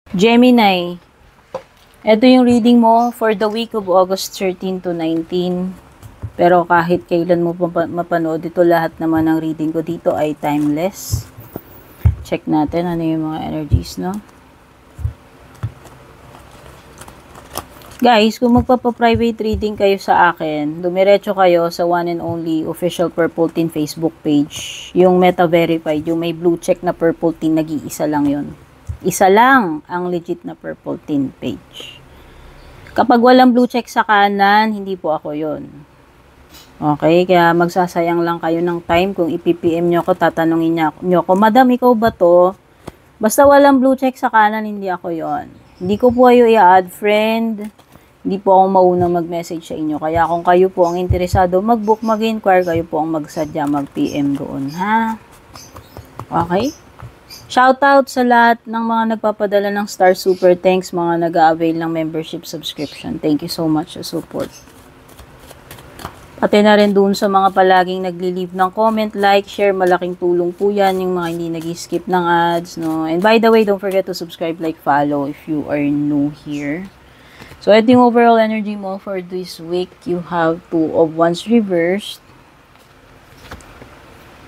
Gemini, ito yung reading mo for the week of August 13 to 19. Pero kahit kailan mo mapanood ito, lahat naman ng reading ko dito ay timeless. Check natin ano yung mga energies, no? Guys, kung magpapa-private reading kayo sa akin, dumiretso kayo sa one and only official Purple Team Facebook page. Yung meta-verified, yung may blue check na Purple Team, nag-iisa lang yun. Isa lang ang legit na Purple Team page. Kapag walang blue check sa kanan, hindi po ako yun. Okay, kaya magsasayang lang kayo ng time kung ipipm nyo ako, tatanungin nyo ako, Madam, ikaw ba to? Basta walang blue check sa kanan, hindi ako yon. Hindi ko po kayo i-add friend. Hindi po ako maunang mag-message sa inyo. Kaya kung kayo po ang interesado mag-book, mag-inquire, kayo po ang magsadya, mag-PM doon, ha? Okay? Shoutout sa lahat ng mga nagpapadala ng Star Super Thanks, mga nag-a-avail ng membership subscription. Thank you so much sa support. Pati na rin doon sa mga palaging nagli-leave ng comment, like, share, malaking tulong po yan, yung mga hindi nag-skip ng ads, no? And by the way, don't forget to subscribe, like, follow if you are new here. So, ito yung overall energy mo for this week. You have 2 of Wands reversed.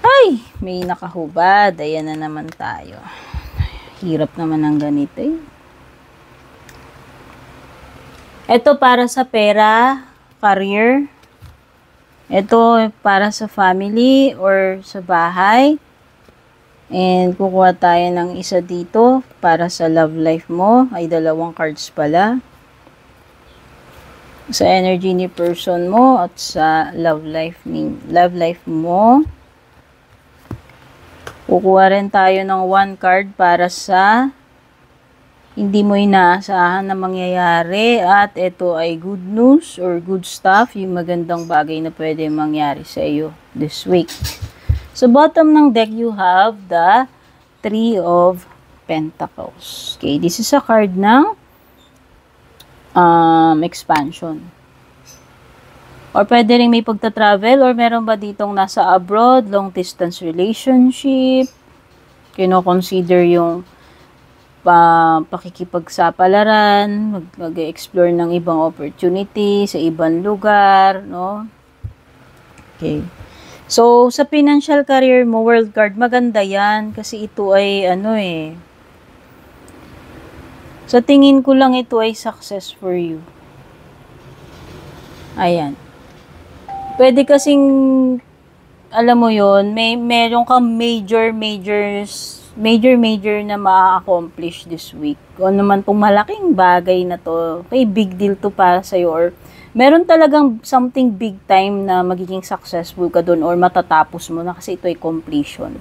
Ay! May nakahubad. Ayan na naman tayo. Hirap naman ng ganito eh. Ito para sa pera, career. Ito para sa family or sa bahay. And kukuha tayo ng isa dito para sa love life mo. Ay, 2 cards pala. Sa energy ni person mo at sa love life mo. Kukuha rin tayo ng 1 card para sa hindi mo inaasahan na mangyayari, at ito ay good news or good stuff, yung magandang bagay na pwede mangyari sa iyo this week. Sa bottom ng deck, you have the 3 of Pentacles. Okay, this is a card ng expansion. Or pwede rin may pagta-travel, or meron ba ditong nasa abroad, long distance relationship, kino-consider yung pakikipagsapalaran, mag-explore ng ibang opportunity sa ibang lugar, no? Okay. So, sa financial career mo, world card, maganda yan kasi ito ay sa tingin ko lang ito ay success for you. Ayan. Pwede kasing, alam mo yon, meron kang major na ma-accomplish this week. Kung naman itong malaking bagay na to, okay, big deal to para sa'yo, or meron talagang something big time na magiging successful ka dun, or matatapos mo na kasi ito ay completion.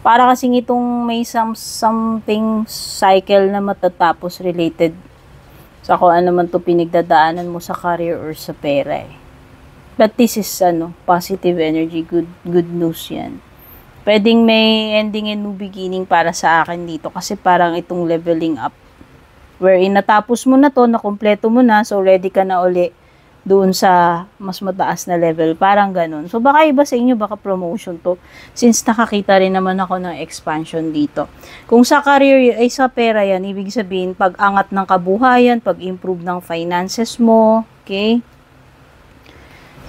Para kasing itong may something cycle na matatapos related sa kung ano man to pinagdadaanan mo sa career or sa pera eh. But this is positive energy, good news yan. Pwedeng may ending and new beginning para sa akin dito kasi parang itong leveling up. Wherein natapos mo na to, nakompleto mo na, so ready ka na uli doon sa mas mataas na level. Parang ganun. So baka iba sa inyo, baka promotion to. Since nakakita rin naman ako ng expansion dito. Kung sa career ay sa pera yan, ibig sabihin pag-angat ng kabuhayan, pag-improve ng finances mo, okay?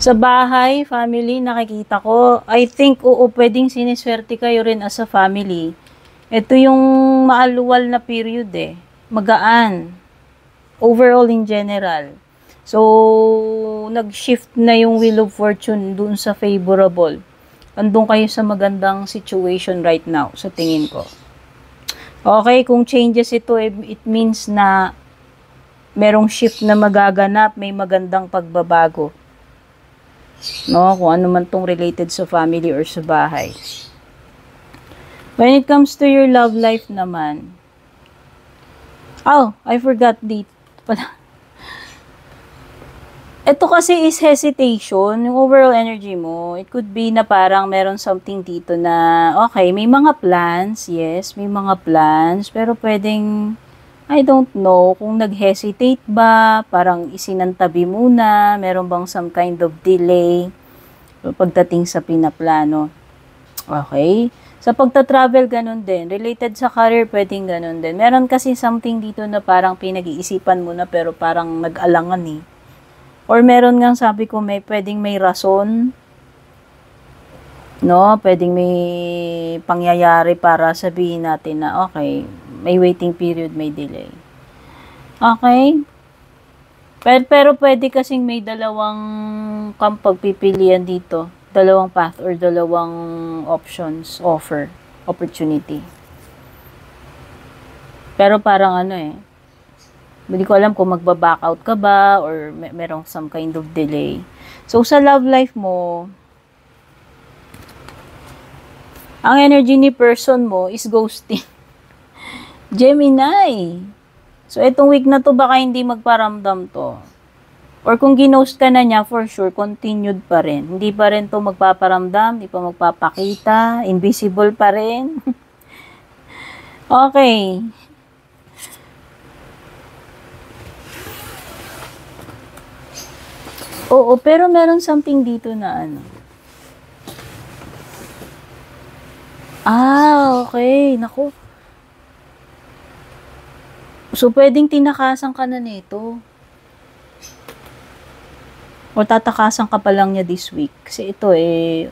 Sa bahay, family, nakikita ko, I think, pwedeng siniswerte kayo rin as a family. Ito yung maaluwal na period eh. Magaan. Overall in general. So, nag-shift na yung Wheel of Fortune dun sa favorable. Andun kayo sa magandang situation right now, sa tingin ko. Okay, kung changes ito, it means na merong shift na magaganap, may magandang pagbabago. No, kung ano man tong related sa family or sa bahay. When it comes to your love life naman, I forgot dito pala. Ito kasi is hesitation, yung overall energy mo. It could be na parang meron something dito na, okay, may mga plans, yes, may mga plans, pero pwedeng, I don't know, kung nag-hesitate ba, parang isinantabi muna, meron bang some kind of delay pagdating sa pinaplano. Okay? Sa pagta-travel, ganun din. Related sa career, pwedeng ganun din. Meron kasi something dito na parang pinag-iisipan mo na pero parang nag-alangan eh. Or meron nga sabi ko pwedeng may rason, no? Pwedeng may pangyayari para sabihin natin na okay, may waiting period, may delay. Okay? Pero pwede kasing may dalawang kang pagpipilian dito. Dalawang path or dalawang options, opportunity. Pero parang hindi ko alam kung magba-back out ka ba or merong some kind of delay. So, sa love life mo, ang energy ni person mo is ghosting. Gemini. So, itong week na to, baka hindi magparamdam to. Or kung ginost ka na niya, for sure, continued pa rin. Hindi pa rin to magpaparamdam, hindi pa magpapakita, invisible pa rin. Okay. Oo, pero meron something dito na okay. Naku. So, pwedeng tinakasan ka na nito. O tatakasan ka pa lang niya this week. Kasi ito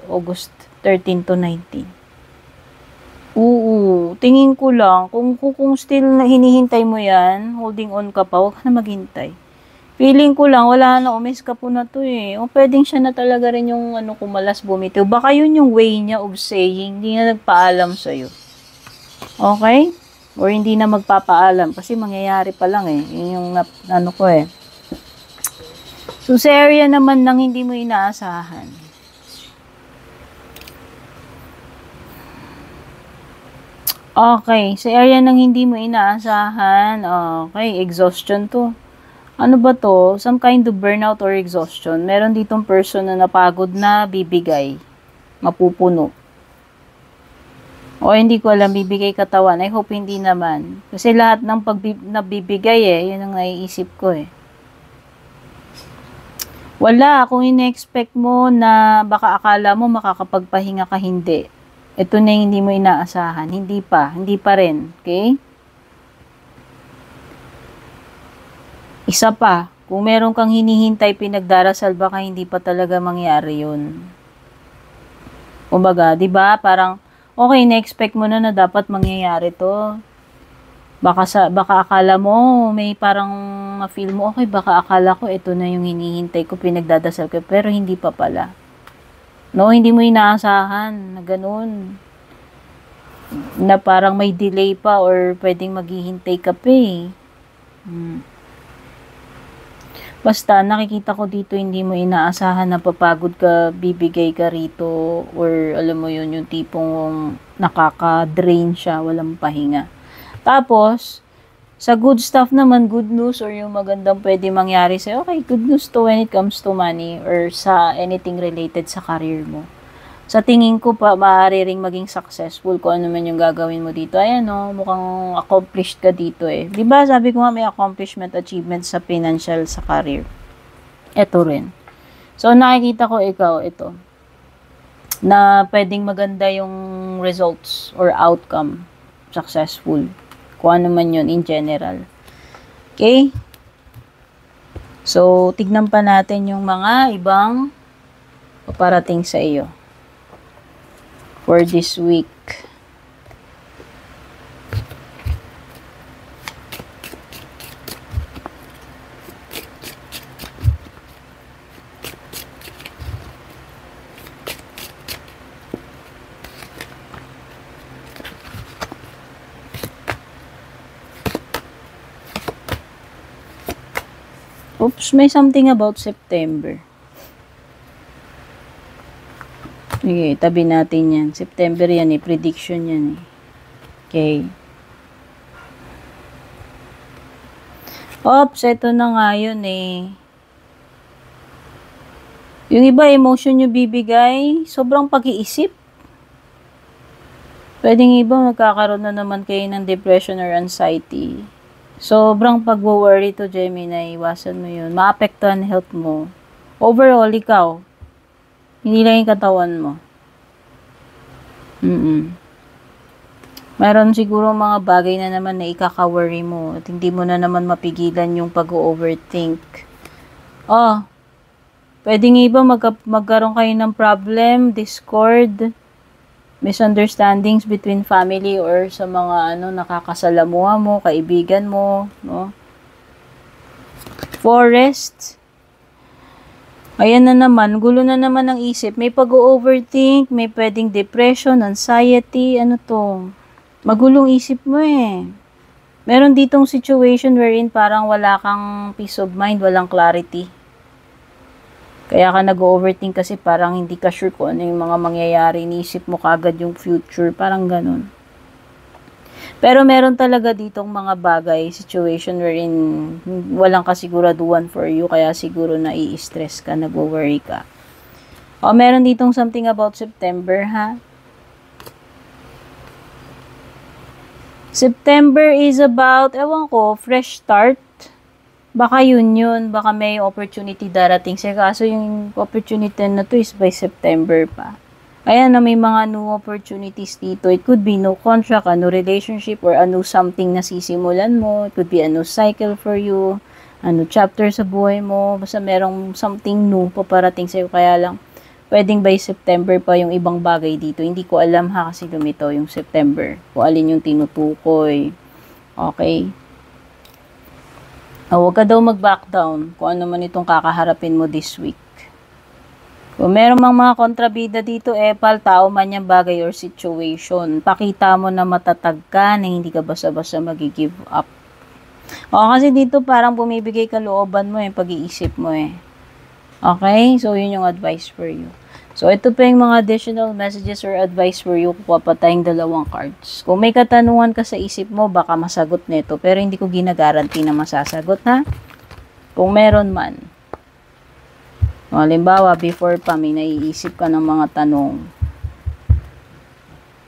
August 13 to 19. Oo, tingin ko lang, kung still hinihintay mo yan, holding on ka pa, huwag ka na maghintay. Feeling ko lang, wala na, umis ka po na to O pwedeng siya na talaga rin yung kumalas bumitiw. Baka yun yung way niya of saying, hindi na nagpaalam sa'yo. Okay? Or hindi na magpapaalam, kasi mangyayari pa lang Yun yung ko So, sa area naman nang hindi mo inaasahan. Okay, sa area nang hindi mo inaasahan, okay, exhaustion to. Ano ba to? Some kind of burnout or exhaustion. Meron ditong person na napagod na bibigay. Mapupuno. O hindi ko alam, bibigay katawan. I hope hindi naman. Kasi lahat ng nabibigay yun ang naiisip ko Wala, kung ine-expect mo na baka akala mo makakapagpahinga ka, hindi. Ito na yung hindi mo inaasahan. Hindi pa rin. Okay? Isa pa, kung meron kang hinihintay, pinagdarasal, baka hindi pa talaga mangyari yun. Kumbaga, di ba? Parang, okay, na-expect mo na dapat mangyayari to. Baka akala mo, may parang ma-feel mo, okay, baka akala ko, ito na yung hinihintay ko, pinagdadasal ko, pero hindi pa pala. No, hindi mo inaasahan na ganun. Na parang may delay pa or pwedeng maghihintay ka pa Basta, nakikita ko dito, hindi mo inaasahan na papagod ka, bibigay ka rito, or alam mo yun, yung tipong nakaka-drain siya, walang pahinga. Tapos, sa good stuff naman, good news or yung magandang pwede mangyari sa'yo, okay, good news to when it comes to money or sa anything related sa career mo. Sa tingin ko pa, maaari ring maging successful kung ano man yung gagawin mo dito. Ayan mukhang accomplished ka dito Diba, sabi ko nga may accomplishment, achievement sa financial, sa career. Ito rin. So, nakikita ko ito, na pwedeng maganda yung results or outcome, successful. Kung ano man yun in general. Okay? So, tignan pa natin yung mga ibang paparating sa iyo for this week. Oops, may something about September. Okay, tabi natin yan. September yan prediction yan Okay. Oops, ito na nga yun Yung iba, emotion nyo bibigay, sobrang pag-iisip. Pwedeng iba, magkakaroon na naman kayo ng depression or anxiety. Sobrang pag-worry to, Gemini. Iwasan mo yun. Maapektuhan health mo. Overall, ikaw. Hindi lang yung katawan mo. Meron siguro mga bagay na naman na ikaka-worry mo at hindi mo na naman mapigilan yung pag-overthink. Oh, pwedeng iba magkaroon kayo ng problem, discord, misunderstandings between family or sa mga nakakasalamuha mo, kaibigan mo, no? Forest. Ayan na naman, gulo na naman ang isip. May pag-overthink, may pwedeng depression, anxiety, ano to? Magulong isip mo eh. Meron ditong situation wherein parang wala kang peace of mind, walang clarity. Kaya ka nag-overthink kasi parang hindi ka sure kung ano yung mga mangyayari. Iniisip mo kagad yung future, parang ganun. Pero meron talaga ditong mga bagay, situation wherein walang kasiguraduhan for you, kaya siguro nai-stress ka, nag-worry ka. O, meron ditong something about September, ha? September is about, ewan ko, fresh start. Baka yun, baka may opportunity darating siya. Kaso yung opportunity na to is by September pa. Ayan na may mga new opportunities dito. It could be no contract, a new relationship, or a new something na sisimulan mo. It could be a new cycle for you, a new chapter sa buhay mo. Basta merong something new paparating sa'yo. Kaya lang, pwedeng by September pa yung ibang bagay dito. Hindi ko alam ha kasi lumito yung September. Kung alin yung tinutukoy. Okay? Huwag ka daw mag-back down kung ano man itong kakaharapin mo this week. Kung meron mang mga kontrabida dito, epal, tao man yung bagay or situation, pakita mo na matatag ka, na hindi ka basta-basta mag-give up. O, kasi dito parang bumibigay ka looban mo pag-iisip mo Okay? So, yun yung advice for you. So, ito pa yung mga additional messages or advice for you. Kuha pa tayong 2 cards. Kung may katanungan ka sa isip mo, baka masagot nito. Pero hindi ko ginagaranti na masasagot, ha? Kung meron man. Halimbawa, before pa, may naiisip ka ng mga tanong.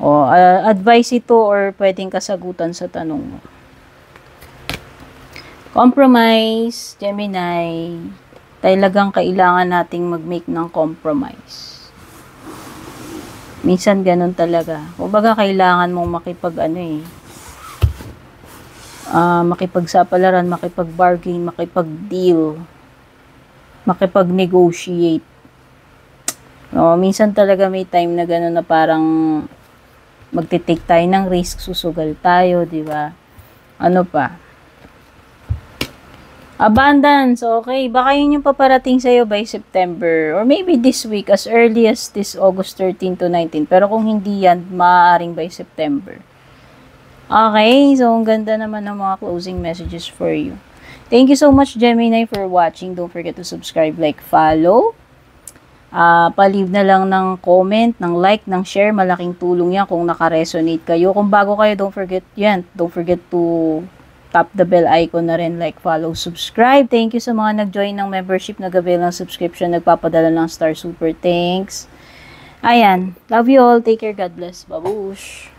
O, advice ito or pwedeng kasagutan sa tanong mo. Compromise, Gemini. Talagang kailangan nating mag-make ng compromise. Minsan ganun talaga. Kumbaga kailangan mong makipagsapalaran, makipag-bargain, makipag-deal, makipag-negotiate. No, minsan talaga may time na gano'n na parang magte-take tayo ng risk, susugal tayo, di ba? Ano pa? Abundance, okay. Baka yun yung paparating sa'yo by September or maybe this week as early as this August 13 to 19. Pero kung hindi yan, maaaring by September. Okay, so ang ganda naman ng mga closing messages for you. Thank you so much, Gemini, for watching. Don't forget to subscribe, like, follow. Pa-leave na lang ng comment, ng like, ng share. Malaking tulong yan kung naka-resonate kayo. Kung bago kayo, don't forget to tap the bell icon na rin, like, follow, subscribe. Thank you sa mga nag-join ng membership, nag-avail ng subscription, nagpapadala ng Star Super. Thanks. Ayan. Love you all. Take care. God bless. Babush.